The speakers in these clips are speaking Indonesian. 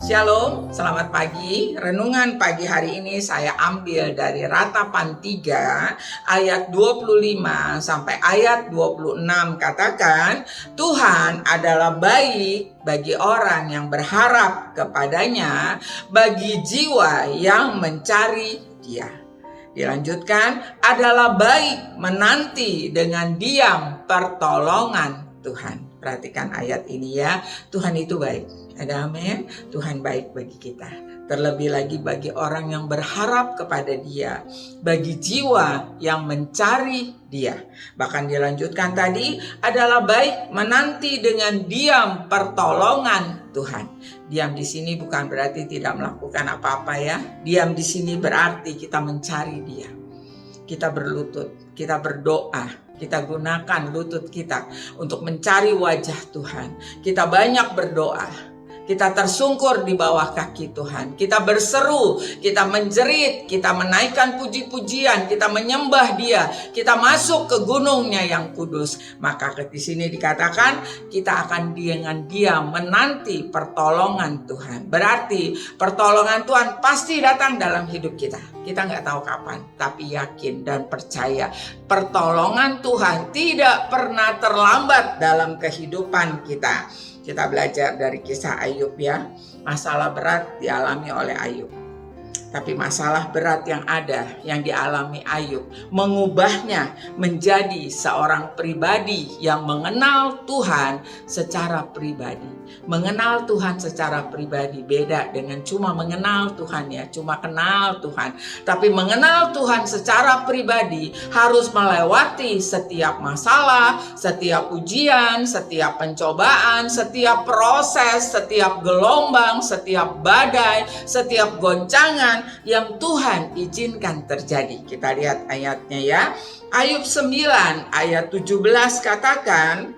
Shalom, selamat pagi. Renungan pagi hari ini saya ambil dari Ratapan 3 ayat 25 sampai ayat 26. Katakan, Tuhan adalah baik bagi orang yang berharap kepadanya, bagi jiwa yang mencari Dia. Dilanjutkan, adalah baik menanti dengan diam pertolongan Tuhan. Perhatikan ayat ini ya, Tuhan itu baik. Ada amin. Tuhan baik bagi kita. Terlebih lagi bagi orang yang berharap kepada Dia, bagi jiwa yang mencari Dia. Bahkan dilanjutkan tadi, adalah baik menanti dengan diam pertolongan Tuhan. Diam di sini bukan berarti tidak melakukan apa-apa ya. Diam di sini berarti kita mencari Dia. Kita berlutut, kita berdoa. Kita gunakan lutut kita untuk mencari wajah Tuhan. Kita banyak berdoa. Kita tersungkur di bawah kaki Tuhan. Kita berseru, kita menjerit, kita menaikkan puji-pujian, kita menyembah Dia. Kita masuk ke gunungnya yang kudus. Maka di sini dikatakan kita akan dengan diam menanti pertolongan Tuhan. Berarti pertolongan Tuhan pasti datang dalam hidup kita. Kita nggak tahu kapan, tapi yakin dan percaya pertolongan Tuhan tidak pernah terlambat dalam kehidupan kita. Kita belajar dari kisah Ayub ya. Masalah berat dialami oleh Ayub. Tapi masalah berat yang ada, yang dialami Ayub, mengubahnya menjadi seorang pribadi yang mengenal Tuhan secara pribadi. Mengenal Tuhan secara pribadi beda dengan cuma mengenal Tuhan ya, cuma kenal Tuhan. Tapi mengenal Tuhan secara pribadi harus melewati setiap masalah, setiap ujian, setiap pencobaan, setiap proses, setiap gelombang, setiap badai, setiap goncangan yang Tuhan izinkan terjadi. Kita lihat ayatnya ya. Ayub 9 ayat 17 katakan,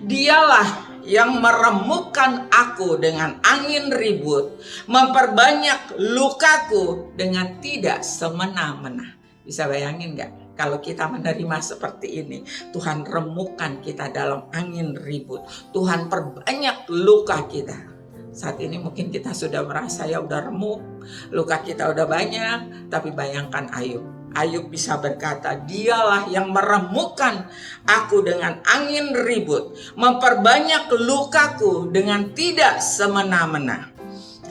Dialah yang meremukkan aku dengan angin ribut, memperbanyak lukaku dengan tidak semena-mena. Bisa bayangin gak? Kalau kita menerima seperti ini, Tuhan remukkan kita dalam angin ribut. Tuhan perbanyak luka kita. Saat ini mungkin kita sudah merasa ya udah remuk, luka kita udah banyak, tapi bayangkan Ayub. Ayub bisa berkata, Dialah yang meremukkan aku dengan angin ribut, memperbanyak lukaku dengan tidak semena-mena.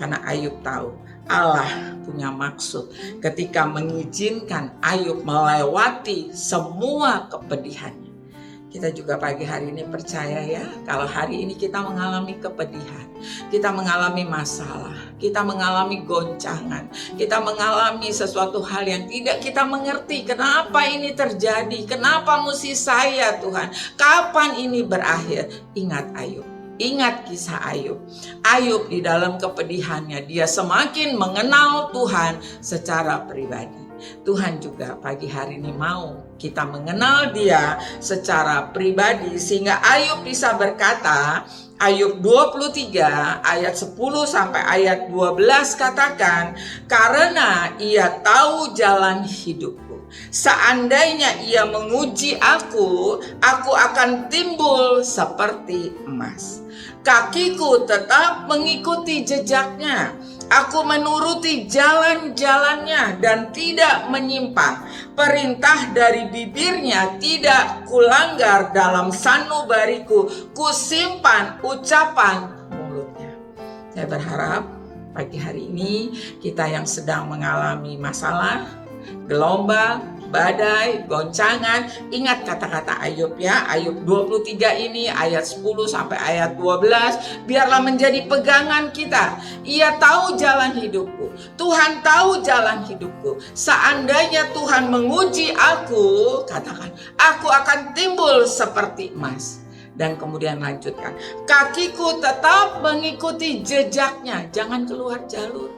Karena Ayub tahu Allah punya maksud ketika mengizinkan Ayub melewati semua kepedihannya. Kita juga pagi hari ini percaya ya, kalau hari ini kita mengalami kepedihan, kita mengalami masalah, kita mengalami goncangan, kita mengalami sesuatu hal yang tidak kita mengerti. Kenapa ini terjadi? Kenapa mesti saya Tuhan? Kapan ini berakhir? Ingat Ayub. Ingat kisah Ayub. Ayub di dalam kepedihannya, dia semakin mengenal Tuhan secara pribadi. Tuhan juga pagi hari ini mau kita mengenal Dia secara pribadi sehingga Ayub bisa berkata, Ayub 23 ayat 10 sampai ayat 12 katakan, karena Ia tahu jalan hidupku. Seandainya Ia menguji aku akan timbul seperti emas. Kakiku tetap mengikuti jejaknya. Aku menuruti jalan-jalannya dan tidak menyimpang. Perintah dari bibirnya tidak kulanggar, dalam sanubariku kusimpan ucapan mulutnya. Saya berharap pagi hari ini kita yang sedang mengalami masalah, gelombang, badai, goncangan, ingat kata-kata Ayub ya. Ayub 23 ini ayat 10 sampai ayat 12 biarlah menjadi pegangan kita. Ia tahu jalan hidupku. Tuhan tahu jalan hidupku. Seandainya Tuhan menguji aku, katakan, aku akan timbul seperti emas. Dan kemudian lanjutkan, kakiku tetap mengikuti jejaknya. Jangan keluar jalur.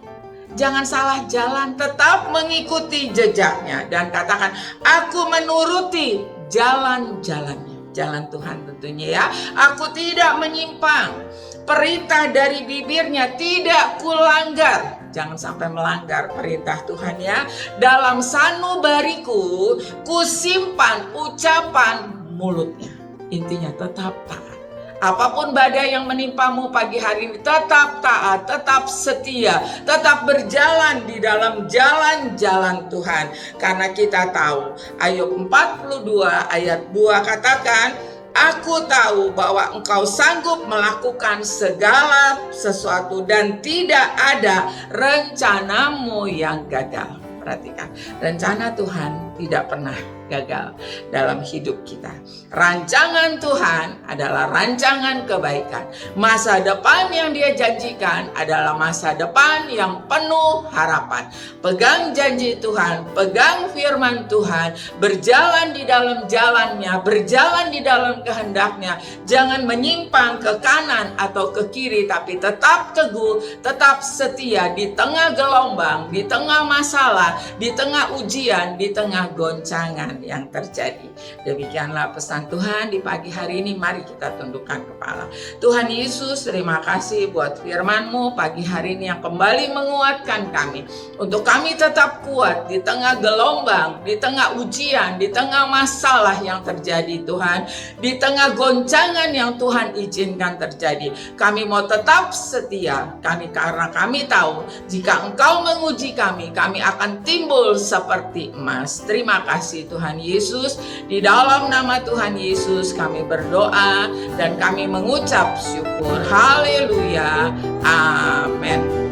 Jangan salah jalan, tetap mengikuti jejaknya. Dan katakan, aku menuruti jalan-jalannya. Jalan Tuhan tentunya ya. Aku tidak menyimpang. Perintah dari bibirnya tidak kulanggar. Jangan sampai melanggar perintah Tuhan ya. Dalam sanubariku kusimpan ucapan mulutnya. Intinya tetap taat. Apapun badai yang menimpamu pagi hari ini, tetap taat, tetap setia, tetap berjalan di dalam jalan-jalan Tuhan. Karena kita tahu, Ayub 42 ayat 2 katakan, aku tahu bahwa engkau sanggup melakukan segala sesuatu dan tidak ada rencanamu yang gagal. Perhatikan, rencana Tuhan tidak pernah gagal dalam hidup kita. Rancangan Tuhan adalah rancangan kebaikan. Masa depan yang Dia janjikan adalah masa depan yang penuh harapan. Pegang janji Tuhan, pegang firman Tuhan, berjalan di dalam jalannya, berjalan di dalam kehendaknya. Jangan menyimpang ke kanan atau ke kiri, tapi tetap teguh, tetap setia di tengah gelombang, di tengah masalah, di tengah ujian, di tengah goncangan yang terjadi. Demikianlah pesan Tuhan di pagi hari ini. Mari kita tundukkan kepala. Tuhan Yesus, terima kasih buat firman-Mu pagi hari ini yang kembali menguatkan kami, untuk kami tetap kuat di tengah gelombang, di tengah ujian, di tengah masalah yang terjadi Tuhan, di tengah goncangan yang Tuhan izinkan terjadi. Kami mau tetap setia, karena kami tahu jika Engkau menguji kami akan timbul seperti emas. Terima kasih Tuhan Yesus. Di dalam nama Tuhan Yesus kami berdoa dan kami mengucap syukur. Haleluya. Amin.